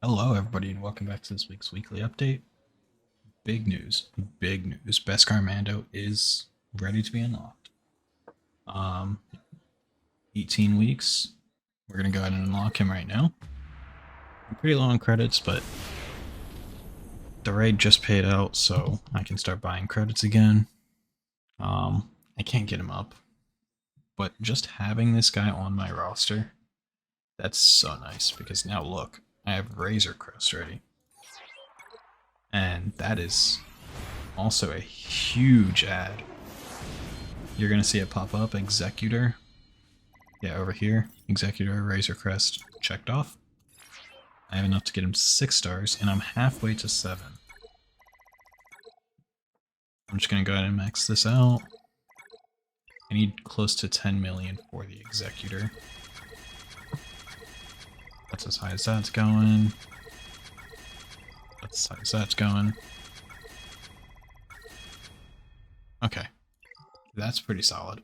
Hello, everybody, and welcome back to this week's weekly update. Big news, big news. Beskar Mando is ready to be unlocked. Um, 18 weeks. We're gonna go ahead and unlock him right now. I'm pretty low on credits, but the raid just paid out, so I can start buying credits again. I can't get him up, but just having this guy on my roster, that's so nice because now look, I have Razor Crest ready, and that is also a huge add. You're gonna see it pop up, Executor. Yeah, over here, Executor, Razor Crest, checked off. I have enough to get him 6 stars, and I'm halfway to 7. I'm just gonna go ahead and max this out. I need close to 10 million for the Executor. That's as high as that's going. That's as high as that's going. Okay, that's pretty solid.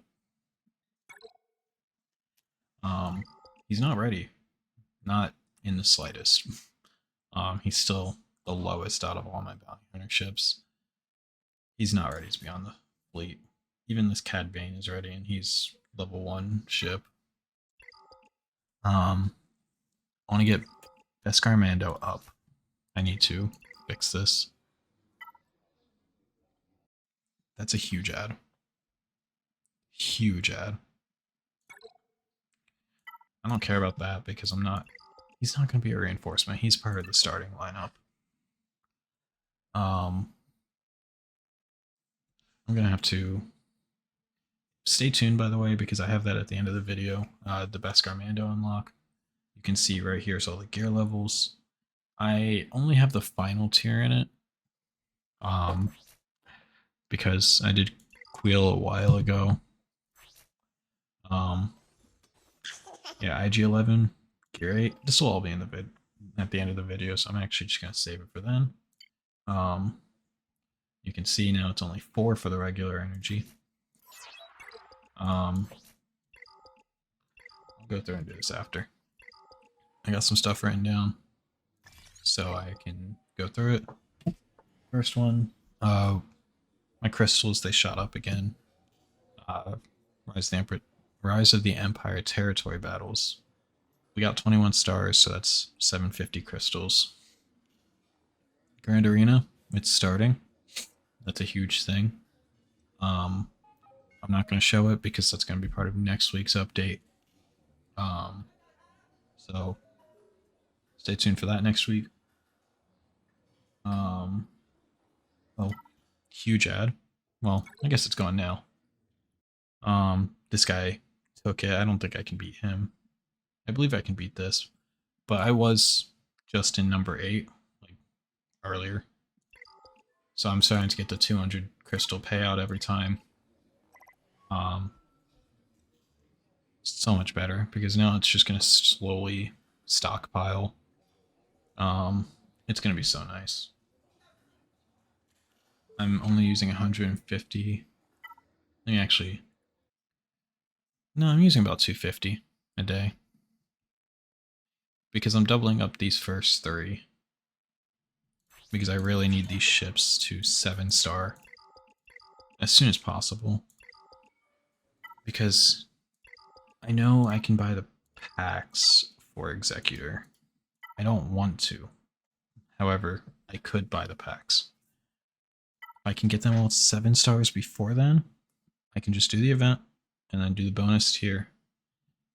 He's not ready. Not in the slightest. He's still the lowest out of all my bounty hunter ships. He's not ready to be on the fleet. Even this Cad Bane is ready, and he's level 1 ship. I want to get Beskar Mando up. I need to fix this. That's a huge ad. Huge ad. I don't care about that because he's not going to be a reinforcement. He's part of the starting lineup. I'm going to have to stay tuned, by the way, because I have that at the end of the video, the Beskar Mando unlock. You can see right here is all the gear levels. I only have the final tier in it, because I did Queel a while ago. Yeah, IG-11, Gear 8. This will all be in the at the end of the video, so I'm actually just gonna save it for then. You can see now it's only 4 for the regular energy. I'll go through and do this after. I got some stuff written down, so I can go through it. First one, my crystals, they shot up again. Rise of the Empire territory battles. We got 21 stars, so that's 750 crystals. Grand Arena, it's starting. That's a huge thing. I'm not going to show it because that's going to be part of next week's update. So stay tuned for that next week. Oh, huge ad. Well, I guess it's gone now. This guy took it. I don't think I can beat him. I believe I can beat this, but I was just in number 8 like earlier. So I'm starting to get the 200 crystal payout every time. So much better because now it's just going to slowly stockpile. It's going to be so nice. I'm only using 150. Let me actually. No, I'm using about 250 a day because I'm doubling up these first 3 because I really need these ships to 7-star as soon as possible because I know I can buy the packs for Executor. I don't want to. However, I could buy the packs. If I can get them all 7 stars before then, I can just do the event and then do the bonus tier.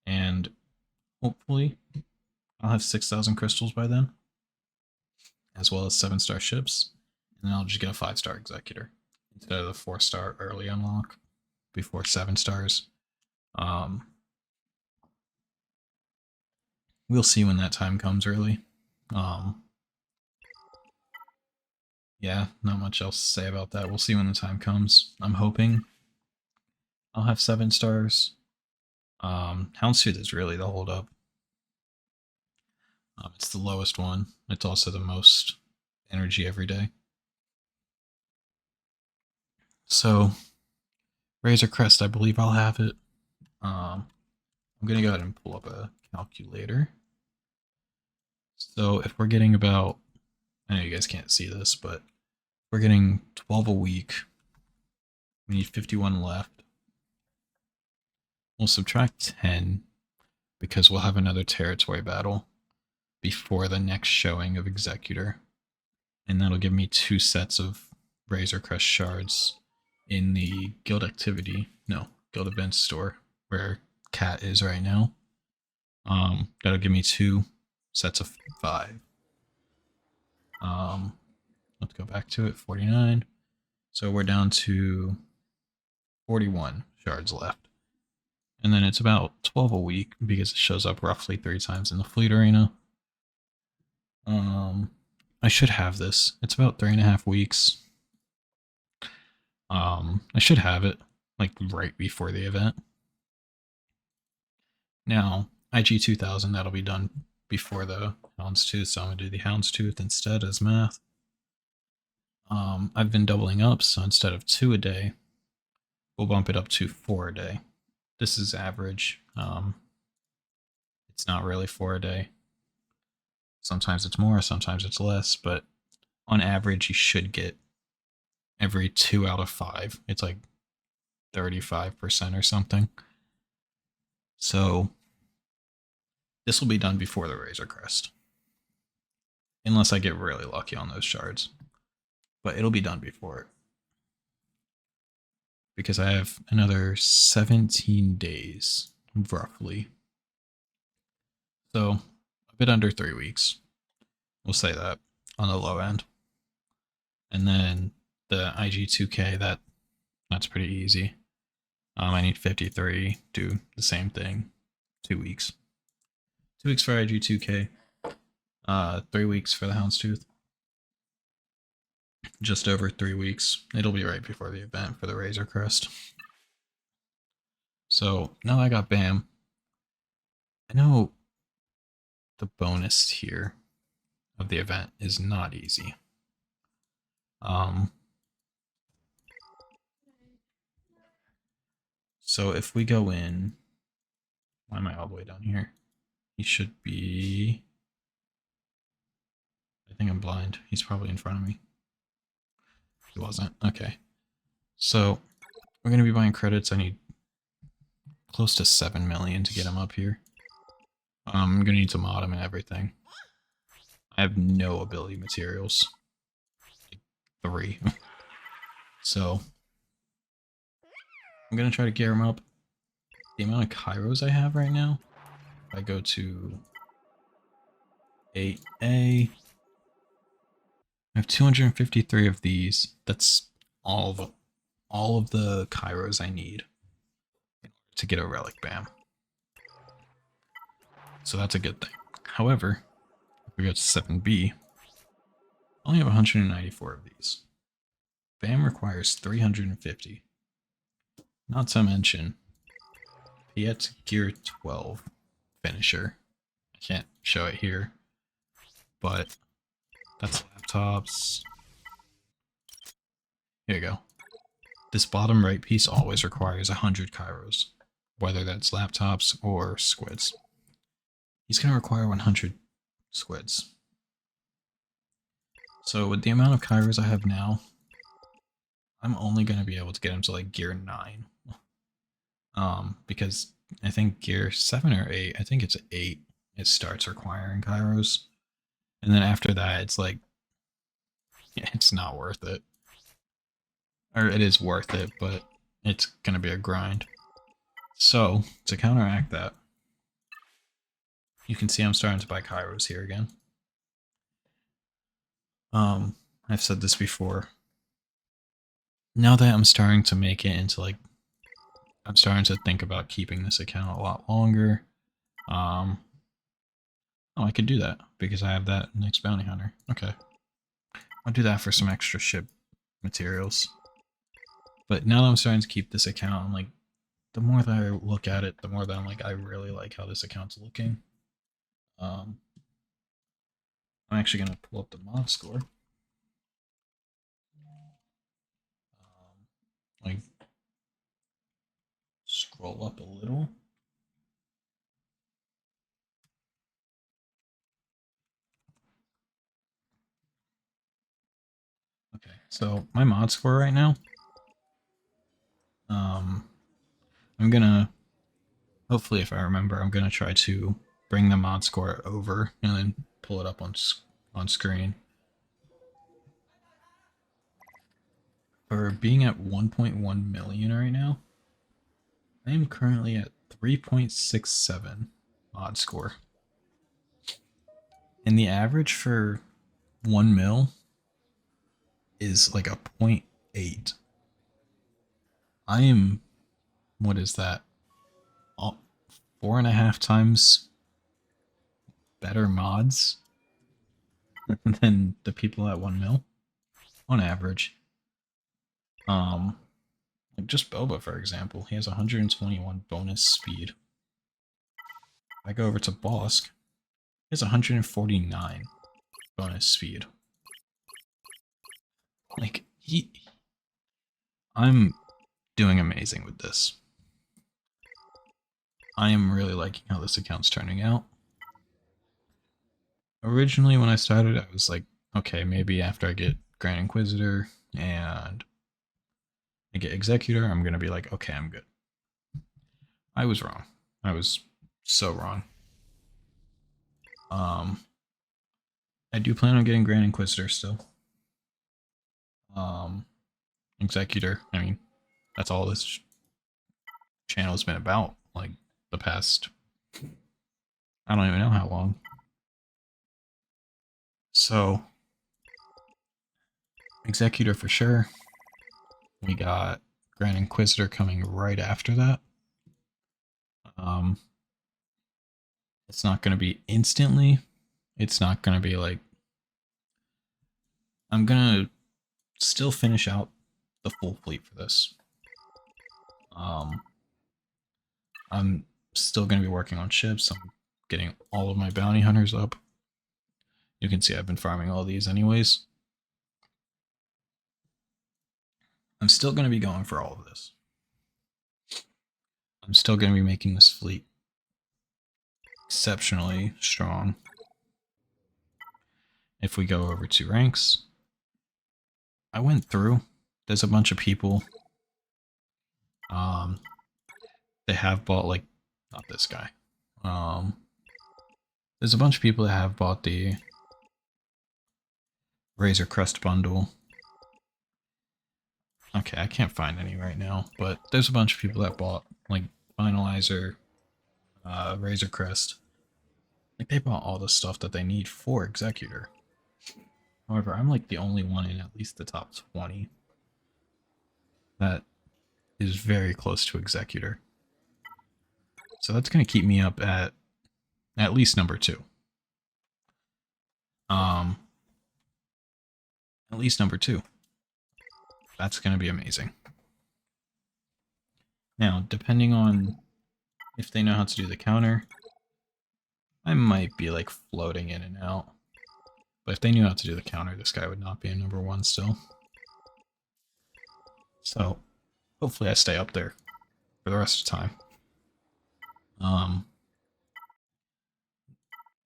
And hopefully I'll have 6,000 crystals by then, as well as 7-star ships. And then I'll just get a 5-star Executor instead of the 4-star early unlock before 7 stars. We'll see when that time comes, really. Yeah, not much else to say about that. We'll see when the time comes. I'm hoping I'll have 7 stars. Houndstooth is really the holdup. It's the lowest one. It's also the most energy every day. So, Razor Crest, I believe I'll have it. I'm going to go ahead and pull up a calculator So if we're getting about, I know you guys can't see this, but we're getting 12 a week. We need 51 left. We'll subtract 10 because we'll have another territory battle before the next showing of Executor. And that'll give me 2 sets of Razor Crest shards in the guild guild events store where Cat is right now. That'll give me 2 sets of 5. Let's go back to it. 49. So we're down to 41 shards left. And then it's about 12 a week because it shows up roughly 3 times in the fleet arena. I should have this. It's about 3.5 weeks. I should have it like right before the event. Now, IG 2000, that'll be done before the Houndstooth, so I'm gonna do the Houndstooth instead as math. I've been doubling up, so instead of 2 a day, we'll bump it up to 4 a day. This is average. It's not really 4 a day. Sometimes it's more, sometimes it's less, but on average, you should get every 2 out of 5. It's like 35% or something. So this will be done before the Razor Crest. Unless I get really lucky on those shards. But it'll be done before it. Because I have another 17 days, roughly. So a bit under 3 weeks. We'll say that on the low end. And then the IG2K, that's pretty easy. I need 53, do the same thing. 2 weeks. 2 weeks for IG2K. 3 weeks for the Houndstooth. Just over 3 weeks. It'll be right before the event for the Razor Crest. So now I got BAM. I know the bonus here of the event is not easy. So if we go in, why am I all the way down here? He should be, I think I'm blind. He's probably in front of me. He wasn't. Okay. So we're going to be buying credits. I need close to 7 million to get him up here. I'm going to need to mod him and everything. I have no ability materials. Like 3. So I'm going to try to gear him up. The amount of Kairos I have right now, if I go to 8A, I have 253 of these. That's all of the Kairos I need to get a relic BAM. So that's a good thing. However, if we go to 7B, I only have 194 of these. BAM requires 350. Not to mention, Piet's Gear 12 finisher. I can't show it here, but that's laptops. Here you go. This bottom right piece always requires 100 Kairos, whether that's laptops or squids. He's going to require 100 squids. So with the amount of Kairos I have now, I'm only going to be able to get him to like gear 9. Because I think gear 7 or 8, I think it's 8, it starts requiring Kairos. And then after that, it's like, it's not worth it. Or it is worth it, but it's going to be a grind. So, to counteract that, you can see I'm starting to buy Kairos here again. I've said this before. Now that I'm starting to make it into like, I'm starting to think about keeping this account a lot longer. Oh, I could do that because I have that next bounty hunter. Okay. I'll do that for some extra ship materials. But now that I'm starting to keep this account, I'm like, the more that I look at it, the more that I'm like, I really like how this account's looking. I'm actually going to pull up the mod score. Like, scroll up a little. So my mod score right now, I'm gonna, hopefully if I remember, I'm gonna try to bring the mod score over and then pull it up on screen. For being at 1.1 million right now, I am currently at 3.67 mod score. And the average for 1 mil is like a 0.8. I am, what is that? 4.5 times better mods than the people at 1 mil on average. Like just Boba, for example, he has 121 bonus speed. If I go over to Bosk, he has 149 bonus speed. Like, I'm doing amazing with this. I am really liking how this account's turning out. Originally, when I started, I was like, okay, maybe after I get Grand Inquisitor and I get Executor, I'm going to be like, okay, I'm good. I was wrong. I was so wrong. I do plan on getting Grand Inquisitor still. Executor, I mean, that's all this channel's been about, like, the past, I don't even know how long. So, Executor for sure. We got Grand Inquisitor coming right after that. It's not going to be instantly. It's not going to be like, I'm going to still finish out the full fleet for this. I'm still going to be working on ships. I'm getting all of my bounty hunters up. You can see I've been farming all these anyways. I'm still going to be going for all of this. I'm still going to be making this fleet exceptionally strong. If we go over to ranks, I went through. There's a bunch of people. They have bought, like, not this guy. There's a bunch of people that have bought the Razor Crest bundle. Okay, I can't find any right now, but there's a bunch of people that bought, like, Finalizer, Razor Crest. Like, they bought all the stuff that they need for Executor. However, I'm like the only one in at least the top 20 that is very close to Executor. So that's going to keep me up at least number 2. At least number 2. That's going to be amazing. Now, depending on if they know how to do the counter, I might be like floating in and out. But if they knew how to do the counter, this guy would not be a number 1 still. So, hopefully I stay up there for the rest of the time.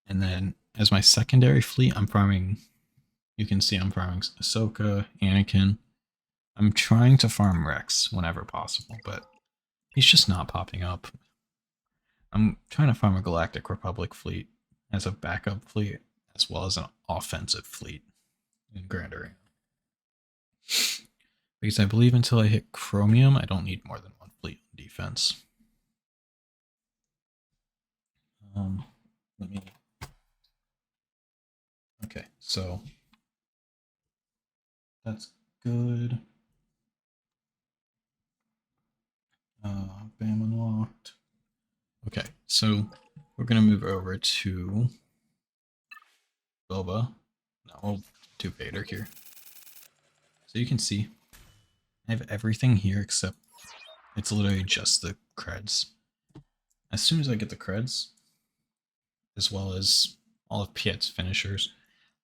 And then as my secondary fleet, I'm farming, you can see I'm farming Ahsoka, Anakin. I'm trying to farm Rex whenever possible, but he's just not popping up. I'm trying to farm a Galactic Republic fleet as a backup fleet, as well as an offensive fleet in Grand Arena. Because I believe until I hit Chromium, I don't need more than 1 fleet on defense. Let me... Okay, so that's good. Bam unlocked. Okay, so we're gonna move over to Boba. No, we'll do Vader here. So you can see I have everything here except it's literally just the creds. As soon as I get the creds, as well as all of Piet's finishers,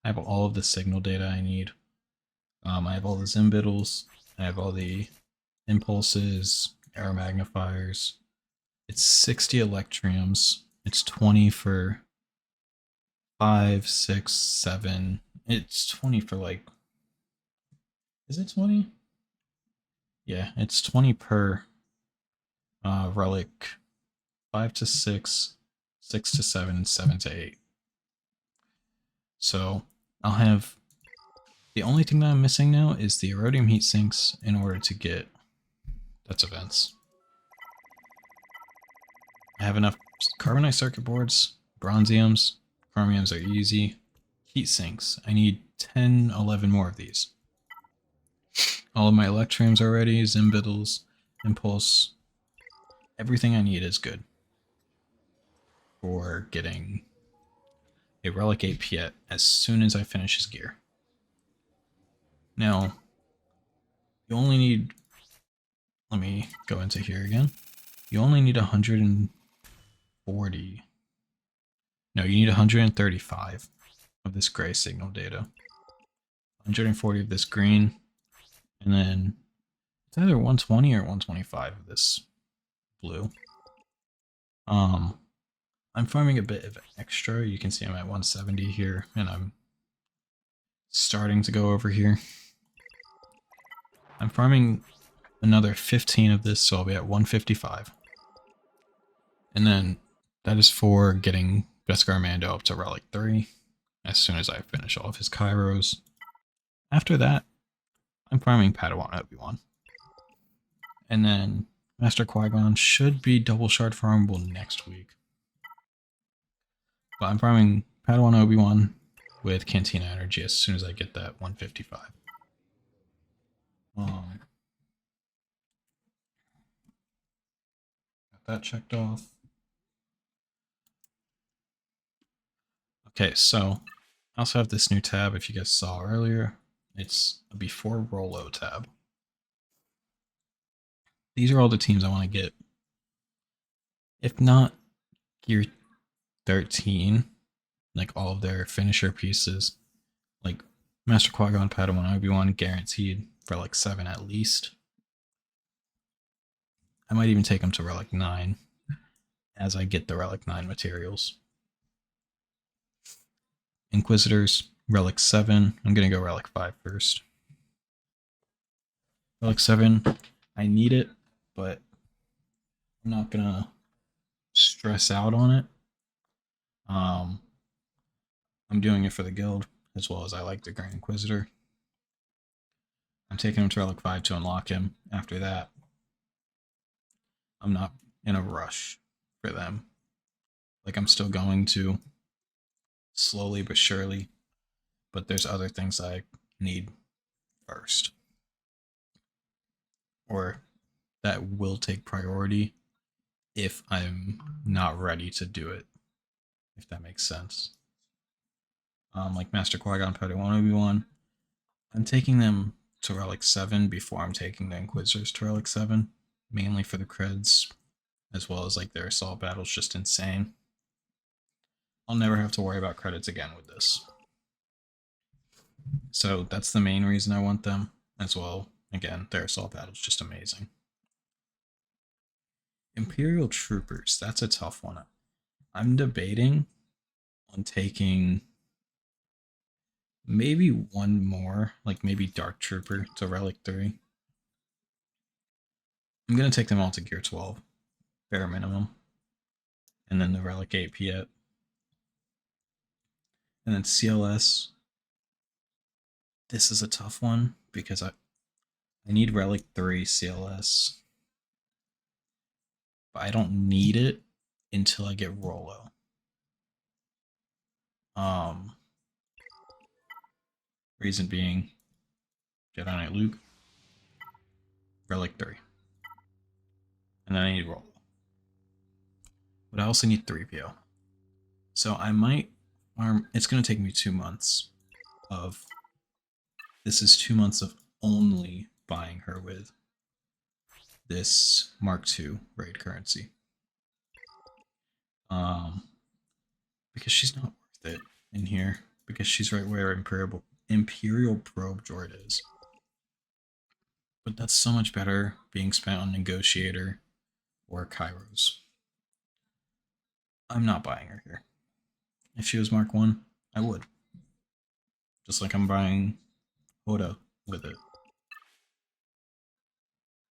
I have all of the signal data I need. I have all the Zimbittles, I have all the impulses, arrow magnifiers. It's 60 electriums. It's 20 for 5, 6, 7. It's 20 for like, Is it 20? Yeah, it's 20 per relic. 5 to 6, 6 to 7, 7 to 8. So I'll have... The only thing that I'm missing now is the Erodium heat sinks in order to get... That's events. I have enough carbonite circuit boards, bronziums, chromiums are easy. Heat sinks. I need 10, 11 more of these. All of my electriums are ready, Zimbittles, Impulse. Everything I need is good for getting a Relic 8 Piet as soon as I finish his gear. Now, you only need... Let me go into here again. You only need 140. No, you need 135 of this gray signal data. 140 of this green. And then it's either 120 or 125 of this blue. I'm farming a bit of extra. You can see I'm at 170 here, and I'm starting to go over here. I'm farming another 15 of this, so I'll be at 155. And then that is for getting Beskar Mando up to Relic 3 as soon as I finish all of his Kairos. After that, I'm farming Padawan Obi-Wan. And then Master Qui-Gon should be double shard farmable next week. But I'm farming Padawan Obi-Wan with Cantina Energy as soon as I get that 155. Got that checked off. Okay, so I also have this new tab, if you guys saw earlier. It's a before Rolo tab. These are all the teams I want to get. If not Gear 13, like all of their finisher pieces, like Master Qui-Gon, Padawan Obi-Wan, guaranteed for like 7 at least. I might even take them to Relic 9 as I get the Relic 9 materials. Inquisitors, Relic 7. I'm going to go Relic 5 first. Relic 7, I need it, but I'm not going to stress out on it. I'm doing it for the guild, as well as I like the Grand Inquisitor. I'm taking him to Relic 5 to unlock him. After that, I'm not in a rush for them. Like, I'm still going to, slowly but surely, but there's other things I need first. Or that will take priority if I'm not ready to do it, if that makes sense. Like Master Qui-Gon, Padawan Obi-Wan, I'm taking them to Relic 7 before I'm taking the Inquisitors to Relic 7, mainly for the creds, as well as like their assault battle's just insane. I'll never have to worry about credits again with this. So that's the main reason I want them, as well. Again, their assault battle's just amazing. Imperial Troopers, that's a tough one. I'm debating on taking maybe one more, like maybe Dark Trooper to Relic 3. I'm going to take them all to Gear 12, bare minimum. And then the Relic 8 Piet. And then CLS. This is a tough one because I need Relic 3 CLS. But I don't need it until I get Rolo. Reason being, Jedi Knight Luke, Relic 3. And then I need Rolo. But I also need 3PO. So I might farm. It's going to take me 2 months of. This is 2 months of only buying her with this Mark II raid currency. Because she's not worth it in here. Because she's right where Imperial Probe Droid is. But that's so much better being spent on Negotiator or Kairos. I'm not buying her here. If she was Mark 1, I would. Just like I'm buying Hoda with it.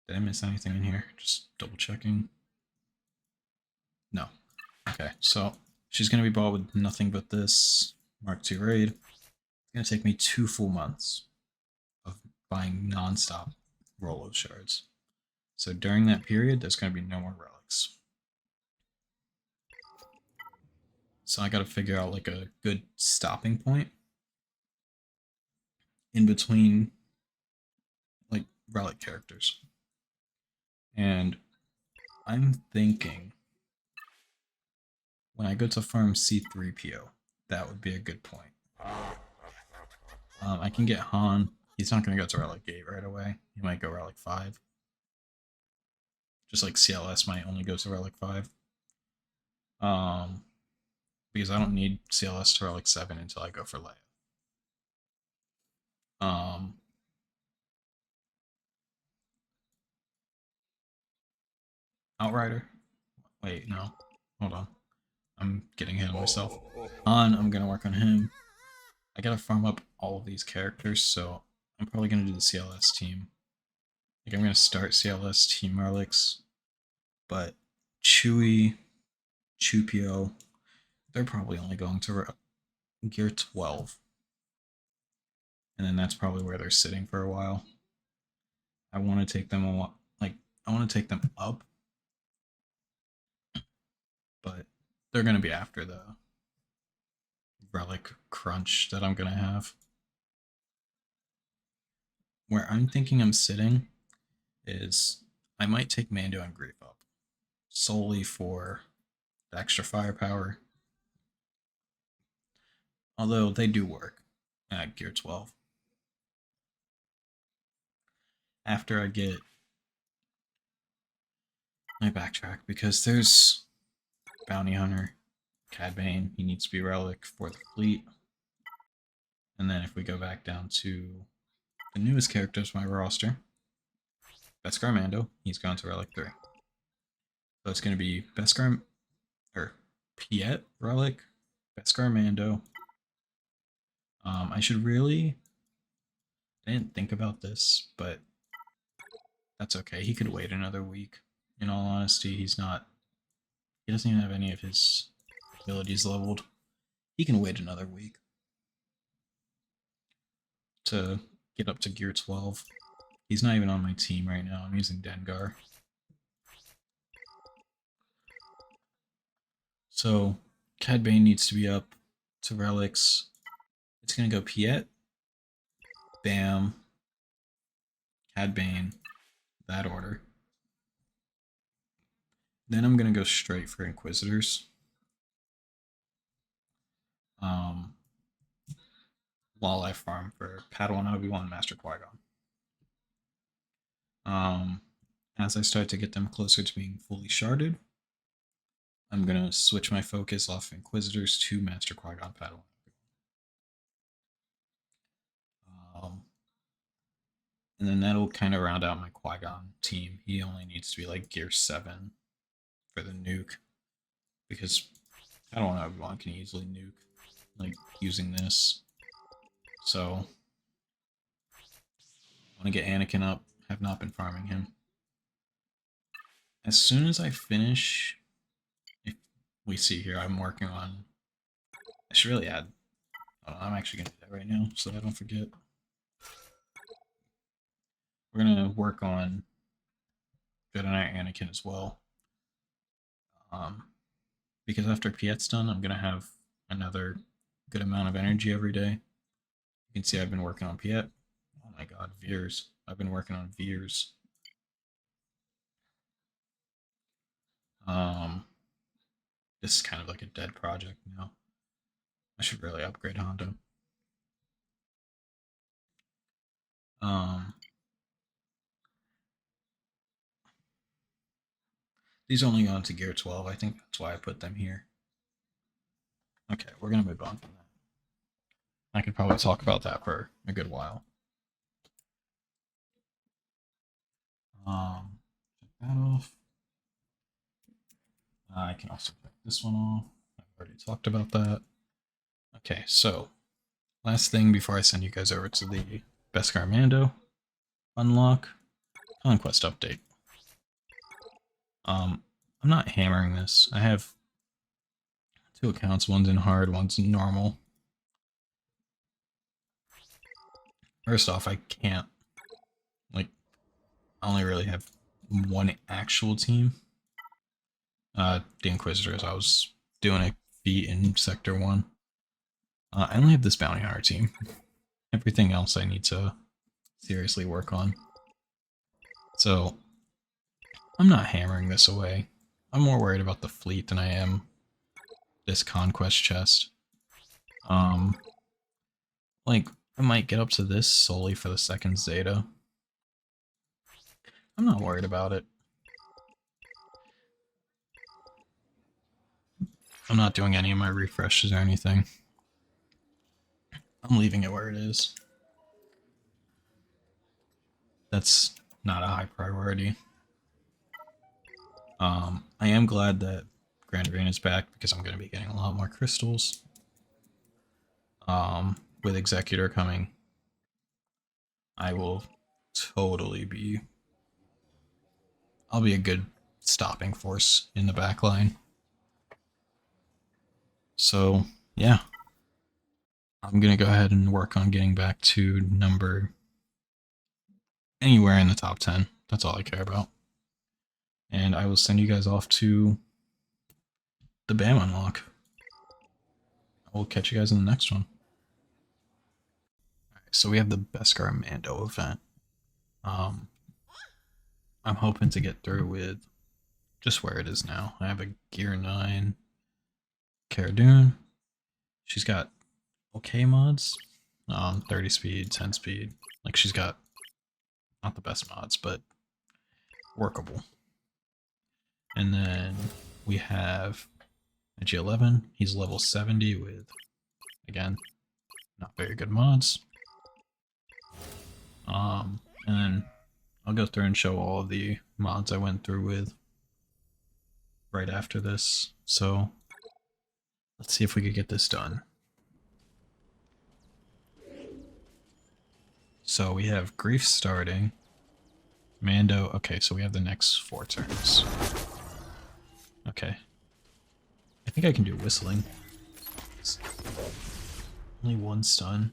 Did I miss anything in here? Just double checking. No. Okay, so she's going to be bought with nothing but this Mark II raid. It's going to take me 2 full months of buying non-stop Rolo shards. So during that period, there's going to be no more relics. So I got to figure out like a good stopping point in between like relic characters. And I'm thinking when I go to farm C3PO, that would be a good point. I can get Han. He's not going to go to Relic 8 right away. He might go Relic 5. Just like CLS might only go to Relic 5. Because I don't need CLS to Relic 7 until I go for Leia. Outrider? Wait, no. Hold on. I'm getting ahead of myself. Han, I'm going to work on him. I gotta farm up all of these characters, so I'm probably gonna do the CLS team. Like I'm gonna start CLS team relics, but Chewie, Chupio, they're probably only going to gear 12. And then that's probably where they're sitting for a while. I want to take them I want to take them up, but they're gonna be after the relic crunch that I'm gonna have. Where I'm thinking I'm sitting is I might take Mando and Grief up solely for the extra firepower. Although they do work at gear 12. After I get my backtrack, because there's Bounty Hunter, Cad Bane, he needs to be relic for the fleet. And then if we go back down to the newest characters on my roster, Beskar Mando, he's gone to relic 3. So it's going to be Beskar, or Piet relic, Beskar Mando. I should really, I didn't think about this, but that's okay. He could wait another week. In all honesty, he doesn't even have any of his abilities leveled. He can wait another week to get up to gear 12. He's not even on my team right now. I'm using Dengar. So Cad Bane needs to be up to relics. It's gonna go Piet, Bam, Cad Bane, that order. Then I'm gonna go straight for Inquisitors. While I farm for Padawan Obi-Wan, Master Qui-Gon. As I start to get them closer to being fully sharded, I'm gonna switch my focus off Inquisitors to Master Qui-Gon, Padawan. And then that'll kind of round out my Qui-Gon team. He only needs to be like gear 7 for the nuke, because I don't know, Obi-Wan can easily nuke, like using this. So I want to get Anakin up. Have not been farming him. As soon as I finish, if we see here, I'm working on. I should really add. Oh, I'm actually gonna do that right now so that I don't forget. We're gonna work on Jedi Knight Anakin as well. Because after Piet's done, I'm gonna have another good amount of energy every day. You can see I've been working on Piet. Oh my god, Veers. I've been working on Veers. This is kind of like a dead project now. I should really upgrade Hondo. These only go into gear 12. I think that's why I put them here. Okay, we're gonna move on from that. I could probably talk about that for a good while. Check that off. I can also check this one off. I've already talked about that. Okay, so last thing before I send you guys over to the Beskar Mando unlock. Conquest update. I'm not hammering this. I have 2 accounts, one's in hard, one's in normal. First off, I can't, like, I only really have one actual team. The Inquisitors. I was doing a feat in Sector 1. I only have this Bounty Hunter team. Everything else I need to seriously work on. So, I'm not hammering this away. I'm more worried about the fleet than I am this conquest chest. Like, I might get up to this solely for the second Zeta. I'm not worried about it. I'm not doing any of my refreshes or anything. I'm leaving it where it is. That's not a high priority. I am glad that Grand Arena is back because I'm going to be getting a lot more crystals. With Executor coming, I will totally be... I'll be a good stopping force in the back line. So, yeah. I'm going to go ahead and work on getting back to number... anywhere in the top 10. That's all I care about. And I will send you guys off to the BAM unlock. I will catch you guys in the next one. Alright, so we have the Beskar Mando event. I'm hoping to get through with just where it is now. I have a Gear 9 Cara Dune. She's got okay mods. 30 speed, 10 speed. Like, she's got not the best mods, but workable. And then we have a G11. He's level 70 with, again, not very good mods. And then I'll go through and show all of the mods I went through with right after this. So let's see if we could get this done. So we have Grief starting. Mando, okay, so we have the next 4 turns. Okay. I think I can do whistling. It's only 1 stun.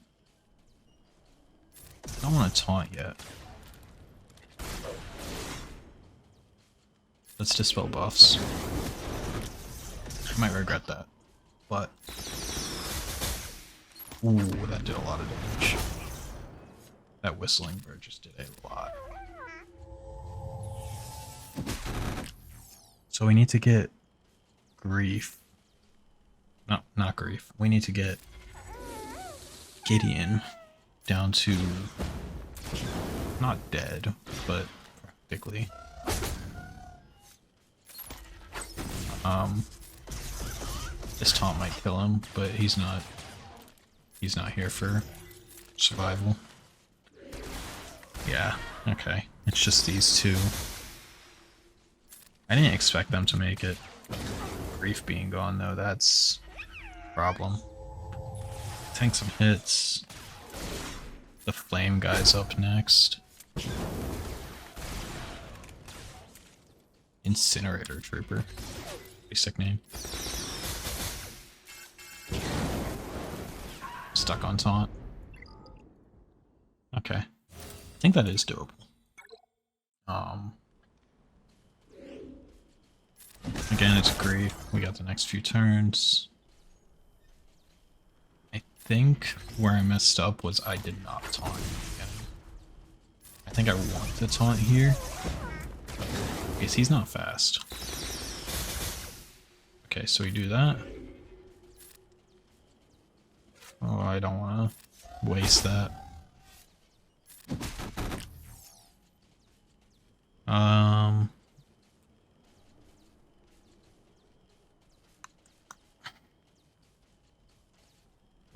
I don't want to taunt yet. Let's dispel buffs. I might regret that, but... Ooh, that did a lot of damage. That whistling bird just did a lot. So we need to get Grief. No, not Grief. We need to get Gideon down to not dead, but practically. This taunt might kill him, but he's not here for survival. Yeah, okay. It's just these 2. I didn't expect them to make it. Grief being gone though, that's a problem. Tank some hits. The flame guy's up next. Incinerator Trooper. Pretty sick name. Stuck on taunt. Okay. I think that is doable. Again, it's Grief. We got the next few turns. I think where I messed up was I did not taunt again. I think I want to taunt here. Because he's not fast. Okay, so we do that. Oh, I don't want to waste that.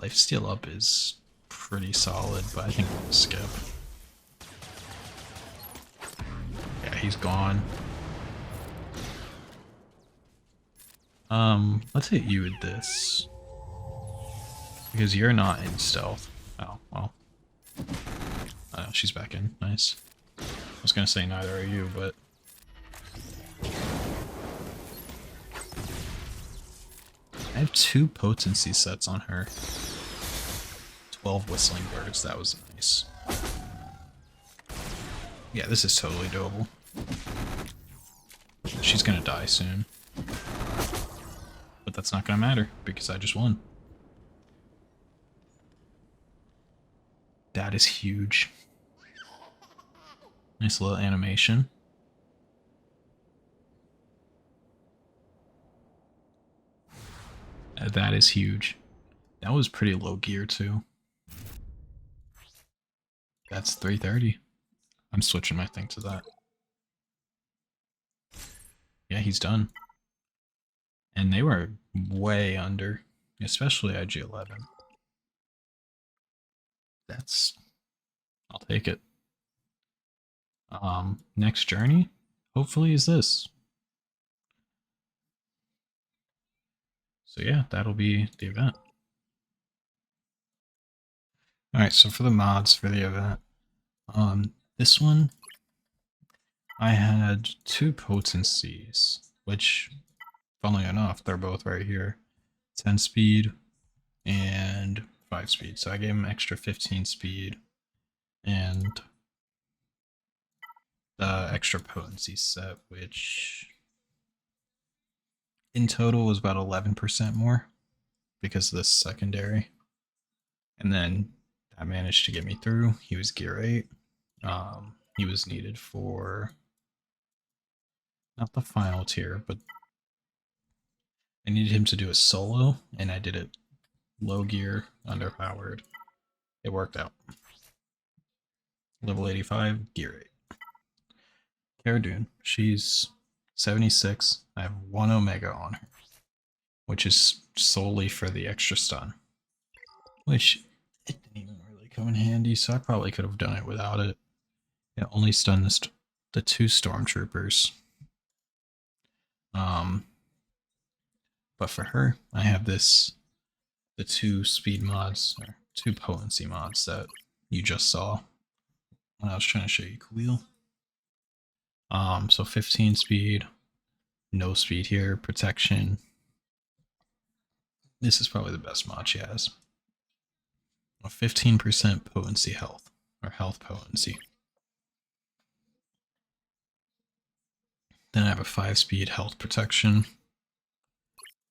Lifesteal up is pretty solid, but I think we'll skip. Yeah, he's gone. Let's hit you with this. Because you're not in stealth. Oh, well. She's back in. Nice. I was gonna say neither are you, but I have 2 potency sets on her. 12 whistling birds, that was nice. Yeah, this is totally doable. She's gonna die soon. But that's not gonna matter, because I just won. That is huge. Nice little animation. That is huge. That was pretty low gear too. That's 330. I'm switching my thing to that. Yeah, he's done. And they were way under, especially IG-11. That's... I'll take it. Next journey, hopefully, is this. So yeah, that'll be the event. Alright, so for the mods for the event, this one, I had 2 potencies, which, funnily enough, they're both right here. 10 speed and 5 speed. So I gave him extra 15 speed and the extra potency set, which in total was about 11% more because of this secondary. And then that managed to get me through. He was gear 8. He was needed for not the final tier, but I needed him to do a solo, and I did it low gear, underpowered. It worked out. Level 85, gear 8. Cara Dune, she's 76. I have 1 Omega on her, which is solely for the extra stun. Which, it didn't even really come in handy, so I probably could have done it without it. It only stunned the 2 stormtroopers. But for her, I have the 2 speed mods, or 2 potency mods that you just saw when I was trying to show you Khalil. So 15 speed, no speed here, protection. This is probably the best mod she has. A 15% potency health, or health potency. Then I have a 5 speed health protection.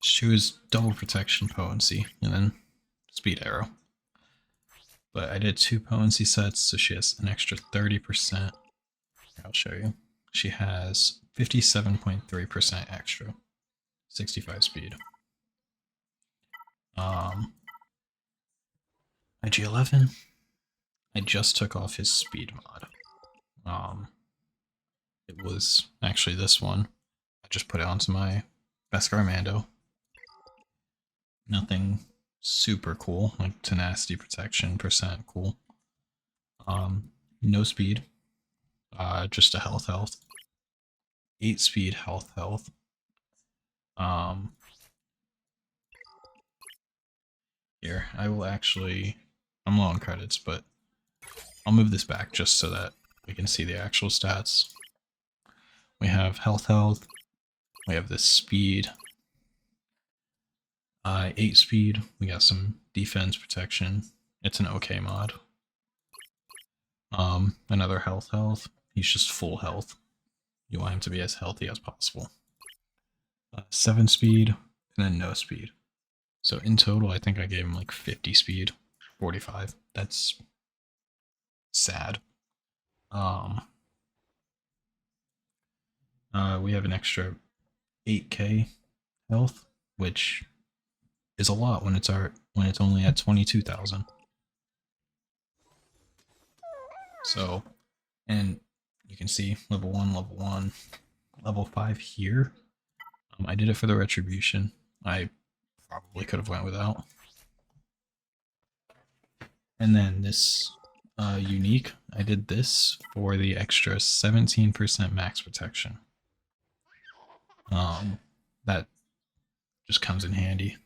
She was double protection potency, and then speed arrow. But I did 2 potency sets, so she has an extra 30%. I'll show you. She has 57.3% extra. 65 speed. IG-11. I just took off his speed mod. It was actually this one. I just put it onto my Beskar Mando. Nothing super cool, like tenacity protection percent cool. No speed. Just a health. 8 speed health. Here, I will actually, I'm low on credits, but I'll move this back just so that we can see the actual stats. We have health. We have this speed. 8 speed. We got some defense protection. It's an okay mod. Another health. He's just full health. You want him to be as healthy as possible. 7 speed, and then no speed. So in total, I think I gave him like 50 speed, 45. That's sad. We have an extra 8k health, which is a lot when it's only at 22,000. So, and you can see level 1, level 5 here. I did it for the retribution. I probably could have went without. And then this unique, I did this for the extra 17% max protection. That just comes in handy.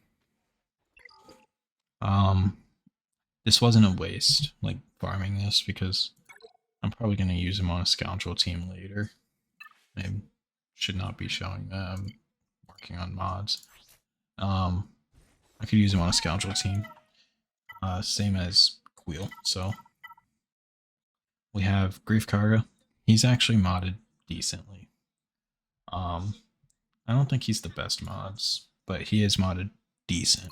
This wasn't a waste, like farming this, because I'm probably going to use him on a scoundrel team later. I should not be showing them working on mods. I could use him on a scoundrel team. Same as Queel. So we have Grief Karga. He's actually modded decently. I don't think he's the best mods, but he is modded decent.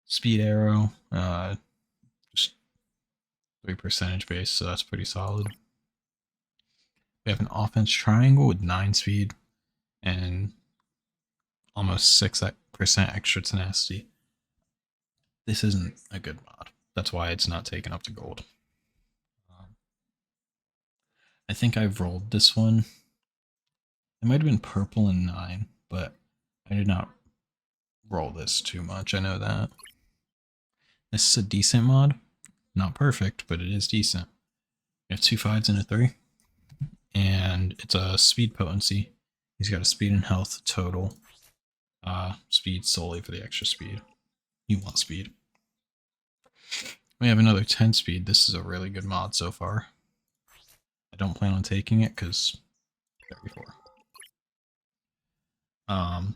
Speed Arrow, just 3% base, so that's pretty solid. We have an offense triangle with 9 speed and almost 6% extra tenacity. This isn't a good mod. That's why it's not taken up to gold. I think I've rolled this one. It might have been purple and 9, but I did not roll this too much. I know that. This is a decent mod. Not perfect, but it is decent. We have 2 5s and a 3. And it's a speed potency. He's got a speed and health total. Speed solely for the extra speed. You want speed. We have another 10 speed. This is a really good mod so far. I don't plan on taking it because 34.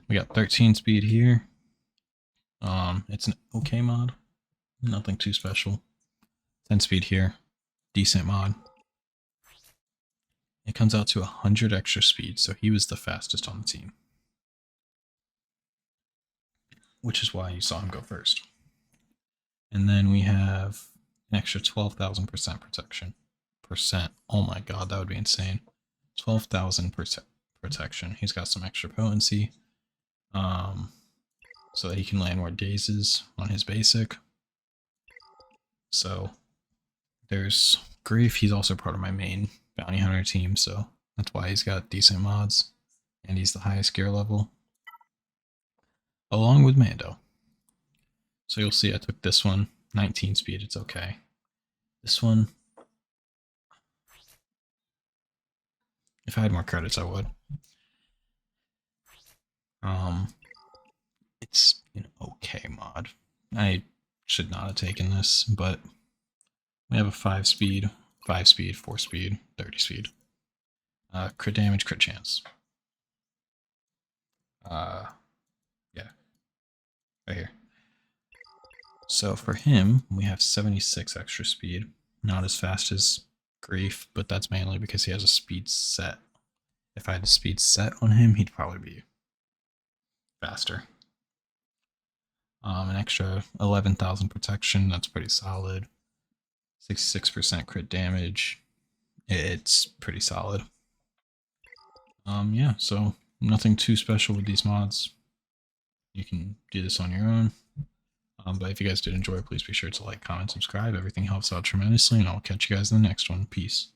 We got 13 speed here. It's an okay mod. Nothing too special. 10 speed here. Decent mod. It comes out to 100 extra speed, so he was the fastest on the team. Which is why you saw him go first. And then we have an extra 12,000% protection. Oh my god, that would be insane. 12,000% protection. He's got some extra potency. So that he can land more dazes on his basic. So there's Grief. He's also part of my main bounty hunter team, so that's why he's got decent mods. And he's the highest gear level. Along with Mando. So you'll see I took this one, 19 speed, it's okay. This one, if I had more credits, I would. It's an okay mod. I should not have taken this, but we have a 5 speed, 4 speed, 30 speed. Crit damage, crit chance. Yeah, right here. So for him, we have 76 extra speed. Not as fast as Grief, but that's mainly because he has a speed set. If I had a speed set on him, he'd probably be faster. An extra 11,000 protection, that's pretty solid. 66% crit damage, it's pretty solid. Yeah, so nothing too special with these mods. You can do this on your own. But if you guys did enjoy, please be sure to like, comment, subscribe. Everything helps out tremendously, and I'll catch you guys in the next one. Peace.